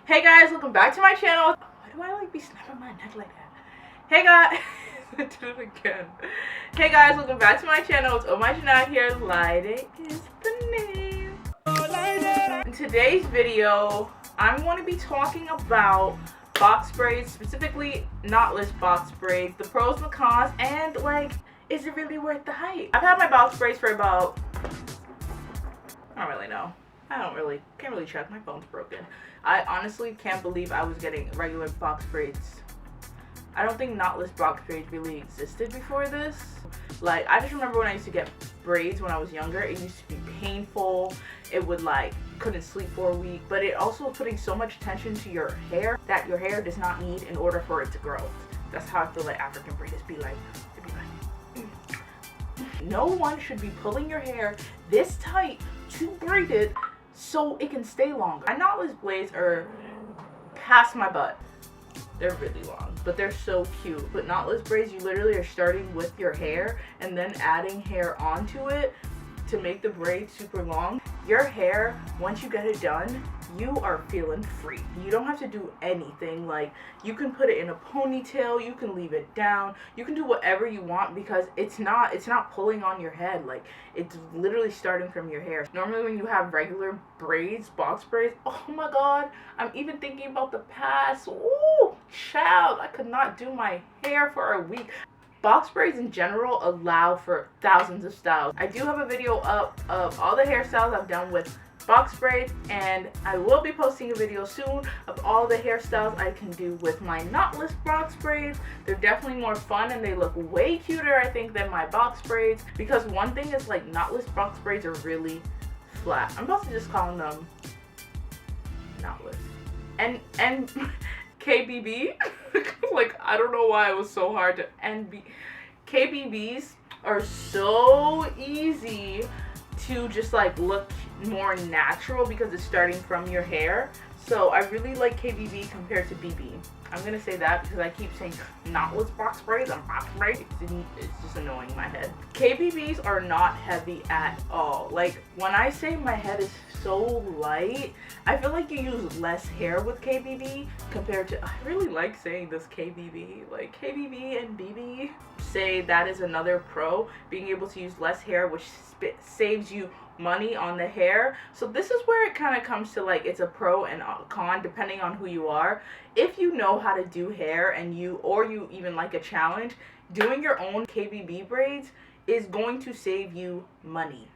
Hey guys, welcome back to my channel. Why do I like be snapping my neck like that? Hey guys, I did it again. Hey guys, welcome back to my channel. It's OHMYJUNAID here. Lighting is the name. In today's video, I'm going to be talking about box braids, specifically knotless box braids, the pros and the cons, and like, is it really worth the hype? I've had my box braids for about, I don't really know. Can't really check. My phone's broken. I honestly can't believe I was getting regular box braids. I don't think knotless box braids really existed before this. Like, I just remember when I used to get braids when I was younger, it used to be painful. It would like, couldn't sleep for a week, but it also was putting so much tension to your hair that your hair does not need in order for it to grow. That's how I feel like African braids be like. No one should be pulling your hair this tight to braid it so it can stay longer. My knotless braids are past my butt. They're really long, but they're so cute. But knotless braids, you literally are starting with your hair and then adding hair onto it to make the braid super long. Your hair, once you get it done, you are feeling free. You don't have to do anything. Like, you can put it in a ponytail, you can leave it down, you can do whatever you want because it's not pulling on your head. Like, it's literally starting from your hair. Normally when you have regular braids, box braids, oh my god, I'm even thinking about the past. Ooh, child, I could not do my hair for a week. Box braids in general allow for thousands of styles. I do have a video up of all the hairstyles I've done with box braids, and I will be posting a video soon of all the hairstyles I can do with my knotless box braids. They're definitely more fun and they look way cuter, I think, than my box braids, because one thing is like knotless box braids are really flat. I'm about to just call them knotless. And KBB, like, I don't know why it was so hard to NB. KBBs are so easy to just like look more natural because it's starting from your hair. So I really like KBB compared to BB. I'm gonna say that because I keep saying knotless box braids and box braids. It's just annoying my head. KBBs are not heavy at all. Like, when I say my head is so light, I feel like you use less hair with KBB compared to, I really like saying this KBB, like KBB and BB. Say that is another pro, being able to use less hair, which saves you money on the hair. So this is where it kind of comes to like, it's a pro and a con depending on who you are. If you know how to do hair and you even like a challenge, doing your own KBB braids is going to save you money.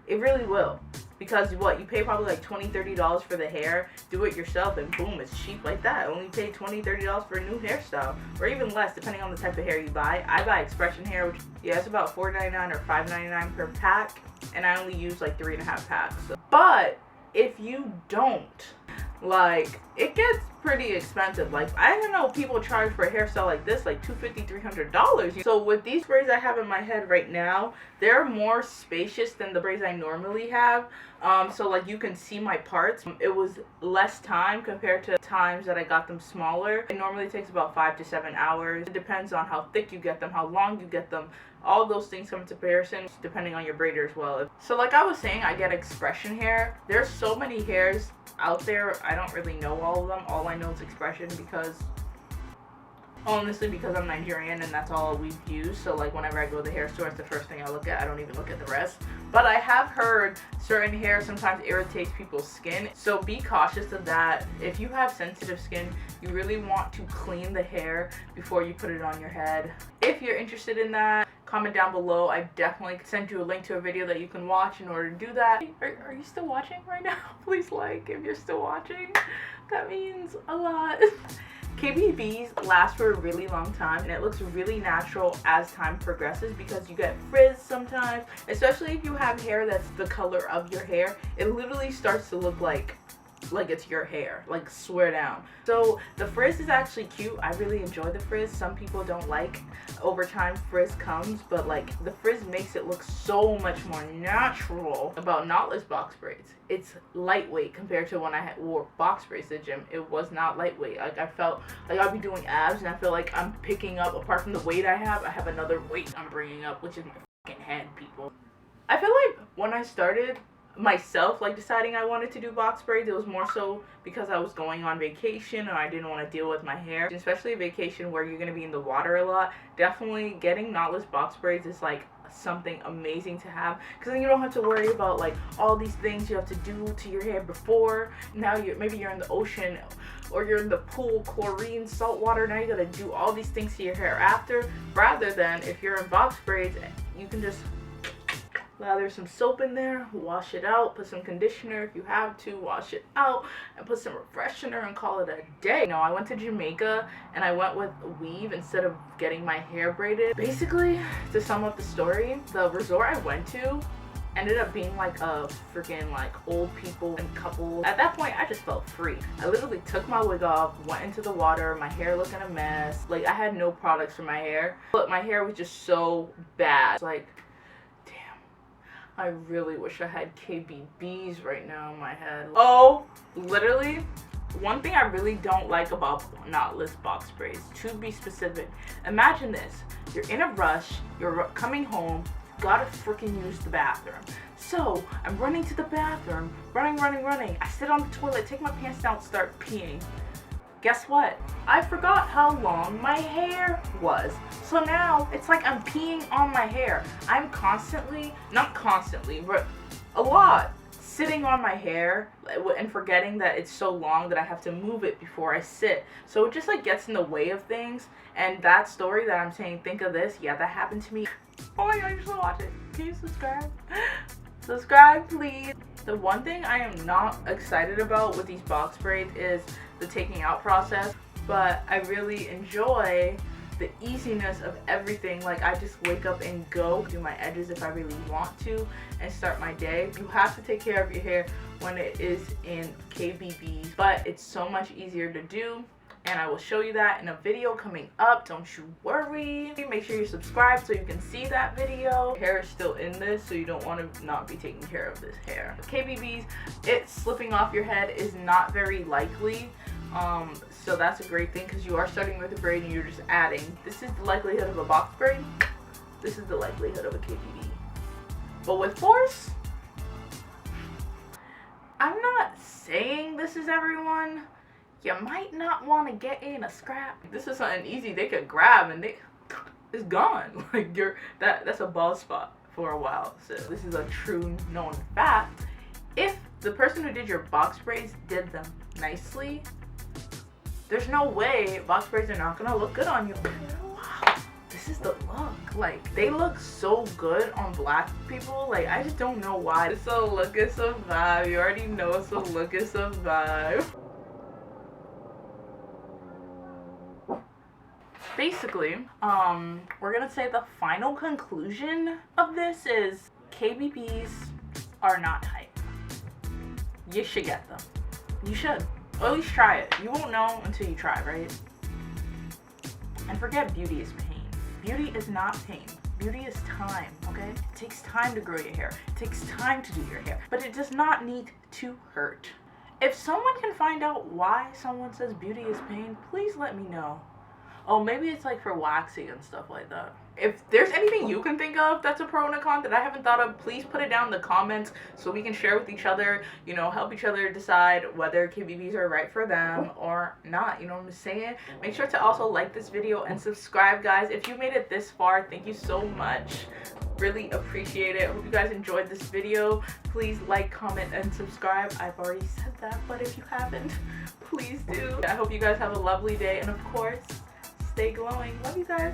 It really will. Because what, you pay probably like $20-$30 for the hair, do it yourself, and boom, it's cheap like that. I only pay $20-$30 for a new hairstyle, or even less depending on the type of hair you buy. I buy expression hair, which, yeah, it's about $4.99 or $5.99 per pack, and I only use like 3.5 packs. So. But if you don't, like, it gets pretty expensive. Like, I don't know, people charge for a hairstyle like this like $250-$300. So with these braids I have in my head right now, they're more spacious than the braids I normally have. So like, you can see my parts. It was less time compared to times that I got them smaller. It normally takes about 5 to 7 hours. It depends on how thick you get them, how long you get them. All those things come into comparison depending on your braider as well. So like I was saying, I get expression hair. There's so many hairs out there. I don't really know all of them. All I know is expression because, honestly, because I'm Nigerian and that's all we've used. So like, whenever I go to the hair store, it's the first thing I look at. I don't even look at the rest. But I have heard certain hair sometimes irritates people's skin. So be cautious of that. If you have sensitive skin, you really want to clean the hair before you put it on your head. If you're interested in that, comment down below. I definitely send you a link to a video that you can watch in order to do that. Are you still watching right now? Please like if you're still watching. That means a lot. KBBs last for a really long time, and it looks really natural as time progresses because you get frizz sometimes, especially if you have hair that's the color of your hair. It literally starts to look like it's your hair, like, swear down. So the frizz is actually cute. I really enjoy the frizz. Some people don't like over time frizz comes, but like, the frizz makes it look so much more natural. About knotless box braids, it's lightweight compared to when I wore box braids to the gym. It was not lightweight. Like, I felt like I'd be doing abs and I feel like I'm picking up, apart from the weight I have another weight I'm bringing up, which is my fucking head, people. I feel like when I started, myself like deciding I wanted to do box braids. It was more so because I was going on vacation and I didn't want to deal with my hair, especially a vacation where you're going to be in the water a lot. Definitely getting knotless box braids is like something amazing to have, because then you don't have to worry about like all these things you have to do to your hair before. Now maybe you're in the ocean or you're in the pool, chlorine, salt water. Now you gotta do all these things to your hair after, rather than if you're in box braids, you can just lather some soap in there, wash it out, put some conditioner if you have to, wash it out, and put some refreshener and call it a day. You know, I went to Jamaica and I went with weave instead of getting my hair braided. Basically, to sum up the story, the resort I went to ended up being like a freaking like old people and couple. At that point, I just felt free. I literally took my wig off, went into the water, my hair looking a mess. Like, I had no products for my hair, but my hair was just so bad. Like, I really wish I had KBBs right now in my head. Oh, literally, one thing I really don't like about knotless box braids, to be specific, imagine this. You're in a rush, you're coming home, gotta freaking use the bathroom. So, I'm running to the bathroom, running. I sit on the toilet, take my pants down, start peeing. Guess what? I forgot how long my hair was. So now it's like I'm peeing on my hair. I'm constantly, not constantly, but a lot, sitting on my hair and forgetting that it's so long that I have to move it before I sit. So it just like gets in the way of things. And that story that I'm saying, think of this, yeah, that happened to me. Oh my god, you should watch it. Can you subscribe? Subscribe, please. The one thing I am not excited about with these box braids is the taking out process, but I really enjoy the easiness of everything. Like, I just wake up and go do my edges if I really want to and start my day. You have to take care of your hair when it is in KBBs, but it's so much easier to do, and I will show you that in a video coming up. Don't you worry. Make sure you subscribe so you can see that video. Hair is still in this, so you don't want to not be taking care of this hair. KBBs, it slipping off your head is not very likely. So that's a great thing, because you are starting with a braid and you're just adding. This is the likelihood of a box braid. This is the likelihood of a KBB. But with force, I'm not saying this is everyone. You might not want to get in a scrap. This is something easy they could grab and it's gone. Like, that's a bald spot for a while. So this is a true known fact. If the person who did your box braids did them nicely, there's no way box braids are not gonna look good on you. Wow, this is the look. Like, they look so good on black people. Like, I just don't know why. It's a look, it's a vibe. You already know it's a look, it's a vibe. Basically, we're gonna say the final conclusion of this is KBBs are not hype. You should get them. You should. Or at least try it. You won't know until you try, right? And forget beauty is pain. Beauty is not pain. Beauty is time, okay? It takes time to grow your hair. It takes time to do your hair. But it does not need to hurt. If someone can find out why someone says beauty is pain, please let me know. Oh, maybe it's like for waxing and stuff like that. If there's anything you can think of that's a pro and a con that I haven't thought of, please put it down in the comments so we can share with each other, you know, help each other decide whether KBBs are right for them or not. You know what I'm saying? Make sure to also like this video and subscribe, guys. If you made it this far, thank you so much. Really appreciate it. I hope you guys enjoyed this video. Please like, comment, and subscribe. I've already said that, but if you haven't, please do. I hope you guys have a lovely day, and of course, stay glowing. Love you guys.